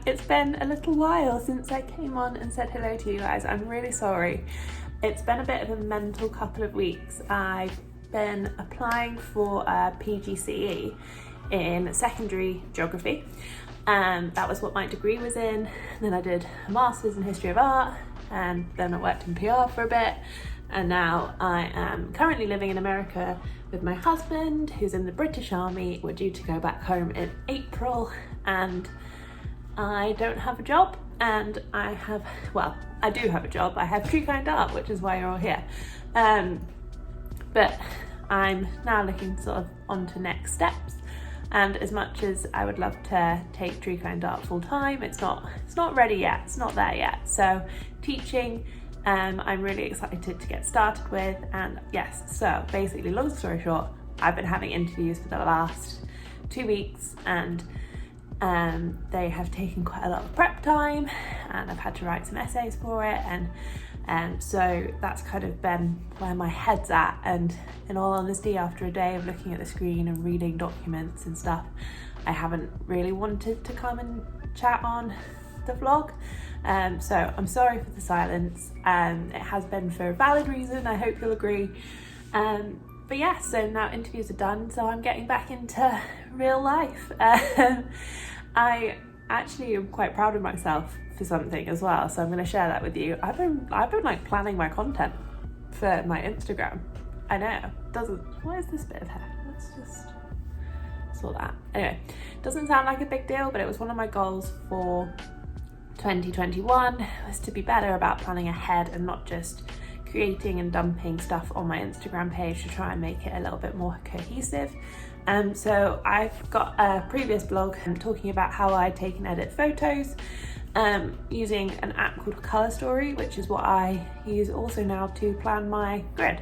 It's been a little while since I came on and said hello to you guys. I'm really sorry. It's been a bit of a mental couple of weeks. I've been applying for a PGCE in secondary geography. That was what my degree was in. Then I did a master's in history of art, and then I worked in PR for a bit. And now I am currently living in America with my husband, who's in the British Army. We're due to go back home in April, and I don't have a job, and I do have a job. I have True Kind Art, which is why you're all here. But I'm now looking sort of on to next steps. And as much as I would love to take True Kind Art full time, it's not ready yet. It's not there yet. So teaching, I'm really excited to get started with. And yes, so basically, long story short, I've been having interviews for the last 2 weeks, and they have taken quite a lot of prep time, and I've had to write some essays for it, and so that's kind of been where my head's at. And in all honesty, after a day of looking at the screen and reading documents and stuff, I haven't really wanted to come and chat on the vlog. So I'm sorry for the silence. It has been for a valid reason, I hope you'll agree. But yeah, so now interviews are done, so I'm getting back into real life. I actually am quite proud of myself for something as well, so I'm going to share that with you. I've been like planning my content for my Instagram. I know, what is this bit of hair? Let's just sort that. Anyway, doesn't sound like a big deal, but it was one of my goals for 2021 was to be better about planning ahead and not just creating and dumping stuff on my Instagram page to try and make it a little bit more cohesive. So I've got a previous blog talking about how I take and edit photos using an app called Color Story, which is what I use also now to plan my grid.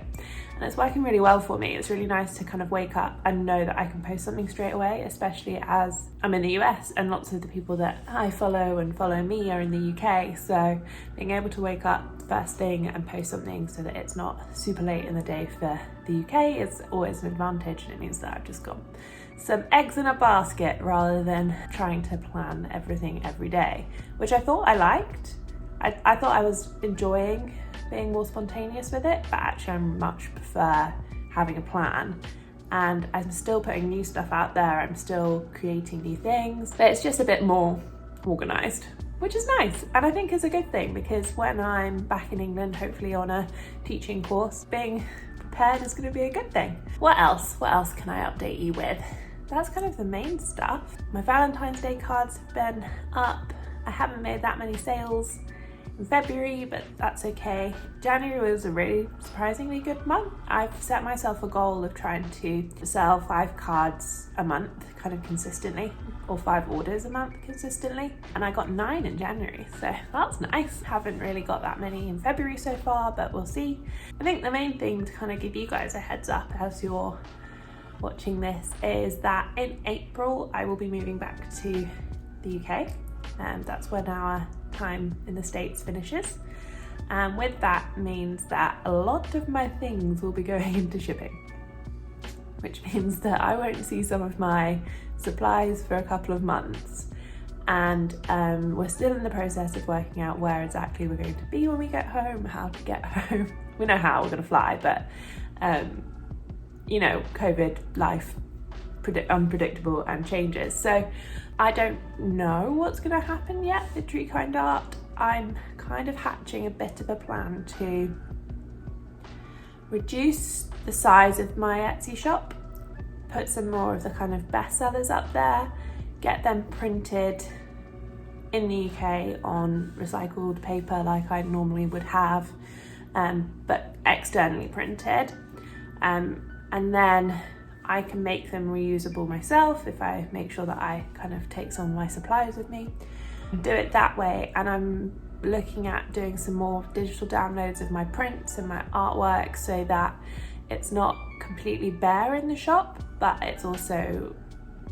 And it's working really well for me. It's really nice to kind of wake up and know that I can post something straight away, especially as I'm in the US and lots of the people that I follow and follow me are in the UK. So being able to wake up first thing and post something so that it's not super late in the day for the UK is always an advantage, and it means that I've just got some eggs in a basket rather than trying to plan everything every day, which I thought I liked. I thought I was enjoying being more spontaneous with it, but actually I much prefer having a plan. And I'm still putting new stuff out there, I'm still creating new things, but it's just a bit more organised, which is nice, and I think is a good thing, because when I'm back in England, hopefully on a teaching course, being prepared is going to be a good thing. What else can I update you with? That's kind of the main stuff. My Valentine's Day cards have been up. I haven't made that many sales in February, but that's okay. January was a really surprisingly good month. I've set myself a goal of trying to sell 5 cards a month kind of consistently, or 5 orders a month consistently, and I got 9 in January, so that's nice. Haven't really got that many in February so far, but we'll see. I think the main thing to kind of give you guys a heads up as you're watching this is that in April I will be moving back to the UK, and that's when our time in the States finishes, and with that means that a lot of my things will be going into shipping, which means that I won't see some of my supplies for a couple of months, and we're still in the process of working out where exactly we're going to be when we get home, how to get home. We know how we're going to fly, but you know, COVID life, unpredictable and changes, so I don't know what's going to happen yet with True Kind Art. I'm kind of hatching a bit of a plan to reduce the size of my Etsy shop, put some more of the kind of bestsellers up there, get them printed in the UK on recycled paper like I normally would have, but externally printed, and then I can make them reusable myself if I make sure that I kind of take some of my supplies with me, do it that way. And I'm looking at doing some more digital downloads of my prints and my artwork so that it's not completely bare in the shop, but it's also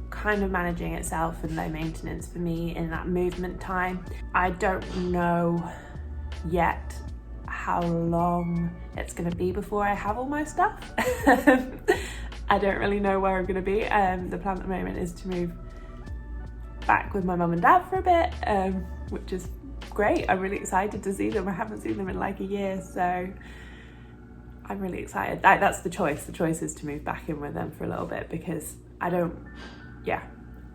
kind of managing itself and low maintenance for me in that movement time. I don't know yet how long it's going to be before I have all my stuff. I don't really know where I'm going to be. The plan at the moment is to move back with my mum and dad for a bit, which is great. I'm really excited to see them. I haven't seen them in like a year, so I'm really excited. That's the choice. The choice is to move back in with them for a little bit, because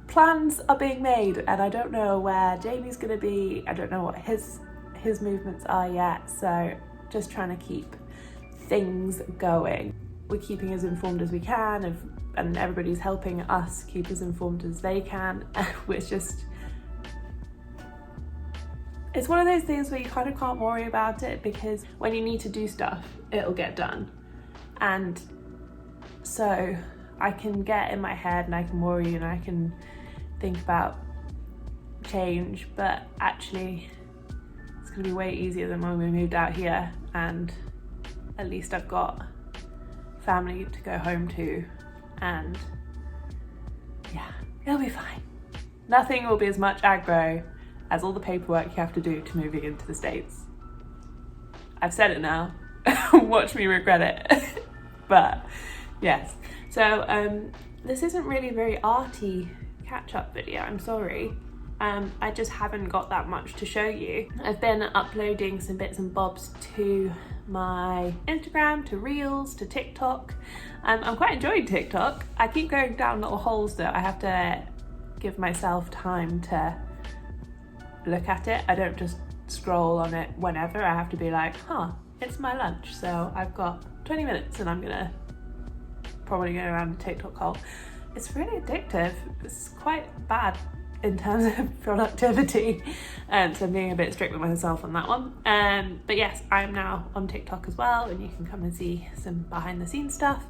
plans are being made and I don't know where Jamie's going to be. I don't know what his movements are yet, so just trying to keep things going. We're keeping as informed as we can, and everybody's helping us keep as informed as they can. It's one of those things where you kind of can't worry about it, because when you need to do stuff, it'll get done. And so I can get in my head and I can worry and I can think about change, but actually it's going to be way easier than when we moved out here, and at least I've got family to go home to, and yeah, it'll be fine. Nothing will be as much aggro as all the paperwork you have to do to moving into the States. I've said it now, watch me regret it. But yes, so this isn't really a very arty catch-up video, I'm sorry. I just haven't got that much to show you. I've been uploading some bits and bobs to my Instagram, to Reels, to TikTok. I'm quite enjoying TikTok. I keep going down little holes though. I have to give myself time to look at it. I don't just scroll on it whenever. I have to be like, it's my lunch, so I've got 20 minutes and I'm gonna probably go around the TikTok hole. It's really addictive. It's quite bad in terms of productivity, so I'm being a bit strict with myself on that one. But yes, I'm now on TikTok as well, and you can come and see some behind the scenes stuff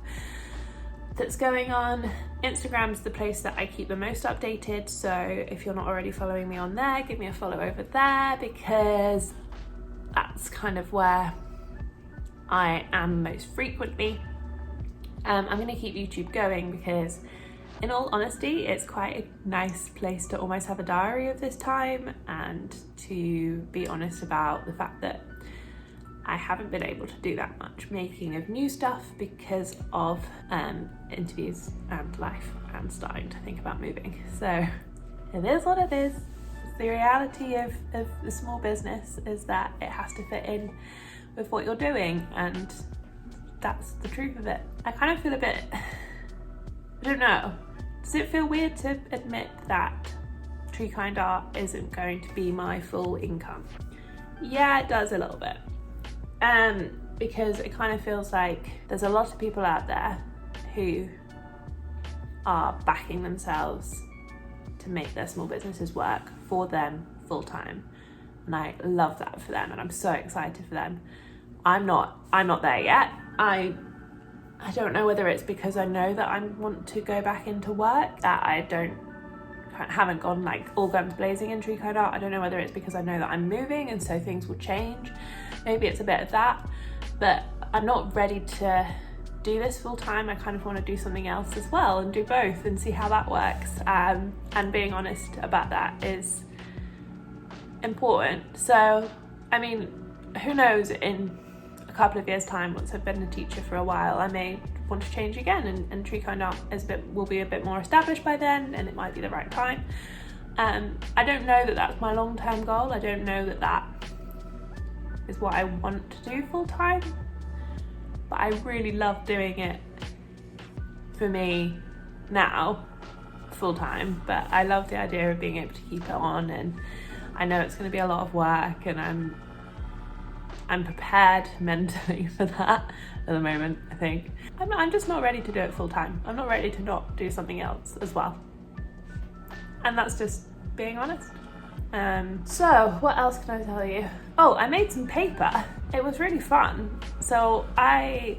that's going on. Instagram's the place that I keep the most updated, so if you're not already following me on there, give me a follow over there, because that's kind of where I am most frequently. I'm going to keep YouTube going because, in all honesty, it's quite a nice place to almost have a diary of this time, and to be honest about the fact that I haven't been able to do that much making of new stuff because of interviews and life and starting to think about moving. So it is what it is. The reality of the small business is that it has to fit in with what you're doing, and that's the truth of it. I kind of feel a bit, I don't know, does it feel weird to admit that Tree Kind Art isn't going to be my full income? Yeah, it does a little bit. Because it kind of feels like there's a lot of people out there who are backing themselves to make their small businesses work for them full time, and I love that for them, and I'm so excited for them. I'm not there yet. I don't know whether it's because I know that I want to go back into work that I haven't gone like all guns blazing in Tree Kind Art. I don't know whether it's because I know that I'm moving and so things will change. Maybe it's a bit of that, but I'm not ready to do this full time. I kind of want to do something else as well and do both and see how that works. And being honest about that is important. So, I mean, who knows, in a couple of years' time, once I've been a teacher for a while, I may want to change again, and Tree Kind Art will be a bit more established by then, and it might be the right time. I don't know that that's my long-term goal. I don't know that that is what I want to do full-time, but I really love doing it for me now full-time. But I love the idea of being able to keep it on, and I know it's going to be a lot of work, and I'm prepared mentally for that at the moment. I think I'm just not ready to do it full-time. I'm not ready to not do something else as well, and that's just being honest. So what else can I tell you? Oh, I made some paper. It was really fun. So I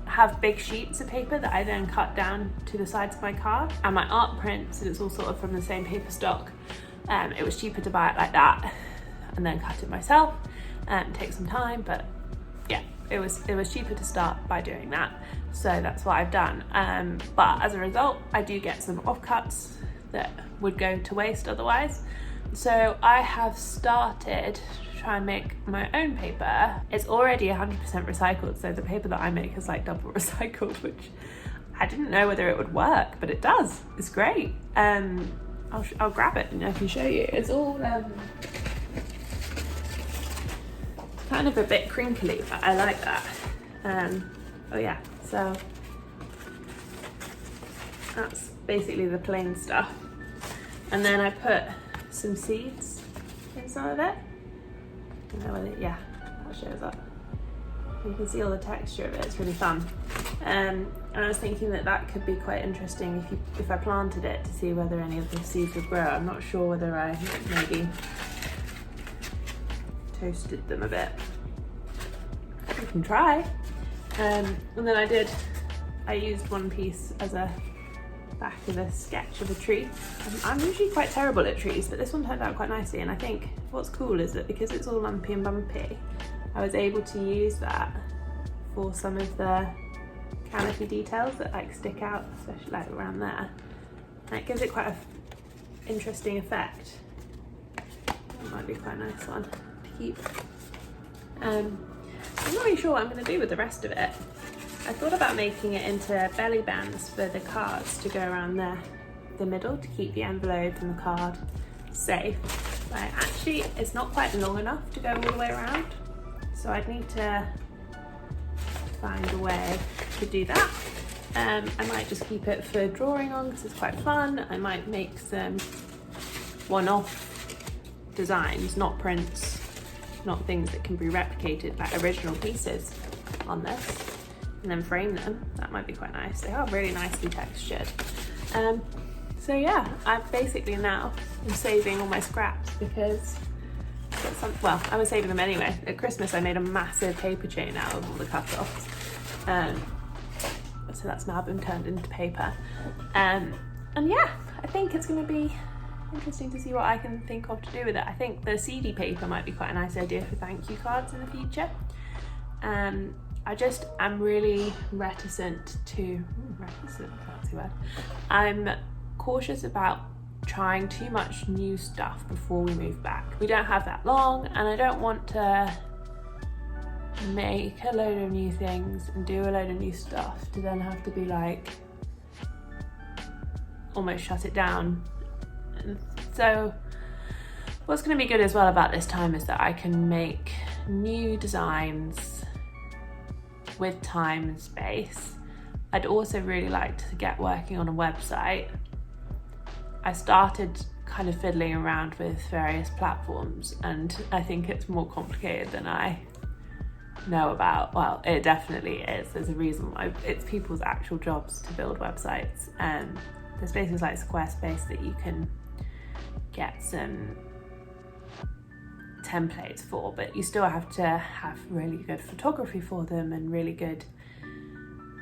have big sheets of paper that I then cut down to the sides of my card, and my art prints, and it's all sort of from the same paper stock. It was cheaper to buy it like that and then cut it myself. Take some time, but yeah, it was cheaper to start by doing that. So that's what I've done. But as a result, I do get some offcuts that would go to waste otherwise. So I have started to try and make my own paper. It's already 100% recycled, so the paper that I make is like double recycled, which I didn't know whether it would work, but it does. It's great. I'll grab it and I can show you. It's all kind of a bit crinkly, but I like that. Oh yeah, so that's basically the plain stuff. And then I put some seeds in some of it. I don't know whether, yeah, that shows up. You can see all the texture of it, it's really fun. And I was thinking that that could be quite interesting if I planted it, to see whether any of the seeds would grow. I'm not sure whether I maybe toasted them a bit. We can try. And then I used one piece as a back of a sketch of a tree. I'm usually quite terrible at trees, but this one turned out quite nicely. And I think what's cool is that because it's all lumpy and bumpy, I was able to use that for some of the canopy details that like stick out, especially like around there. And it gives it quite an interesting effect. That might be quite a nice one to keep. I'm not really sure what I'm going to do with the rest of it. I thought about making it into belly bands for the cards to go around the middle to keep the envelope and the card safe. But actually, it's not quite long enough to go all the way around, so I'd need to find a way to do that. I might just keep it for drawing on because it's quite fun. I might make some one-off designs, not prints, not things that can be replicated, like original pieces on this, and then frame them. That might be quite nice. They are really nicely textured. So yeah, I've basically now am saving all my scraps because well, I was saving them anyway. At Christmas I made a massive paper chain out of all the cut-offs. So that's now been turned into paper. And yeah, I think it's going to be interesting to see what I can think of to do with it. I think the CD paper might be quite a nice idea for thank you cards in the future. I'm really reticent to, fancy word. I'm cautious about trying too much new stuff before we move back. We don't have that long, and I don't want to make a load of new things and do a load of new stuff to then have to be like almost shut it down. And so what's going to be good as well about this time is that I can make new designs with time and space. I'd also really like to get working on a website. I started kind of fiddling around with various platforms, and I think it's more complicated than I know about. Well, it definitely is. There's a reason why. It's people's actual jobs to build websites. There's places like Squarespace that you can get some templates for, but you still have to have really good photography for them and really good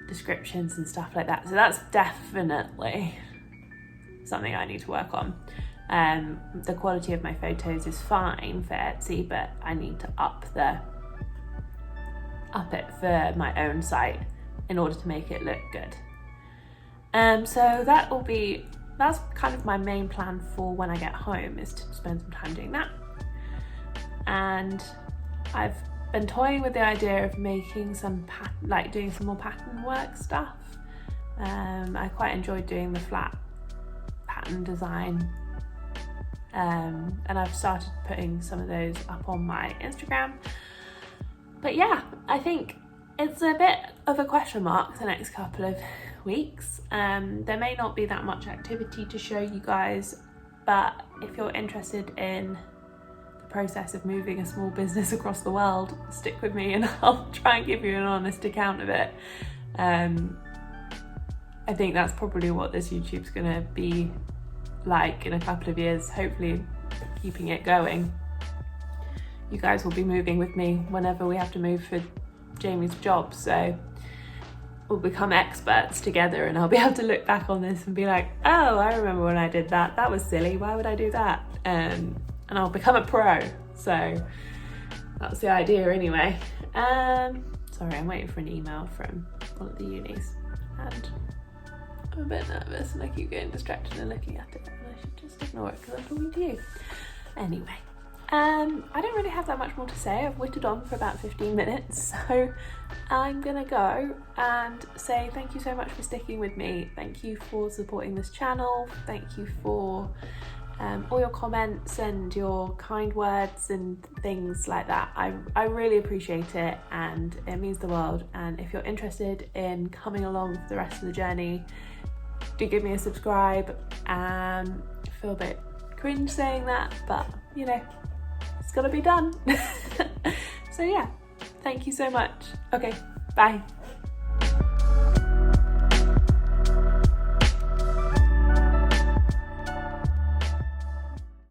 descriptions and stuff like that. So that's definitely something I need to work on. The quality of my photos is fine for Etsy, but I need to up it for my own site in order to make it look good. So that's kind of my main plan for when I get home, is to spend some time doing that. And I've been toying with the idea of making some doing some more pattern work stuff. I quite enjoyed doing the flat pattern design, and I've started putting some of those up on my Instagram. But yeah, I think it's a bit of a question mark the next couple of weeks. There may not be that much activity to show you guys, but if you're interested in the process of moving a small business across the world, stick with me and I'll try and give you an honest account of it. I think that's probably what this YouTube's gonna be like in a couple of years, hopefully keeping it going. You guys will be moving with me whenever we have to move for Jamie's job, so we'll become experts together, and I'll be able to look back on this and be like, oh, I remember when I did that, that was silly, why would I do that? And I'll become a pro. So that's the idea anyway. Sorry, I'm waiting for an email from one of the unis and I'm a bit nervous and I keep getting distracted and looking at it, and I should just ignore it because I'm talking to you. Anyway, I don't really have that much more to say. I've whittled on for about 15 minutes, so I'm gonna go and say thank you so much for sticking with me. Thank you for supporting this channel. Thank you for all your comments and your kind words and things like that. I really appreciate it, and it means the world. And if you're interested in coming along for the rest of the journey, do give me a subscribe. I feel a bit cringe saying that, but you know, it's gotta be done. So yeah, thank you so much. Okay, bye.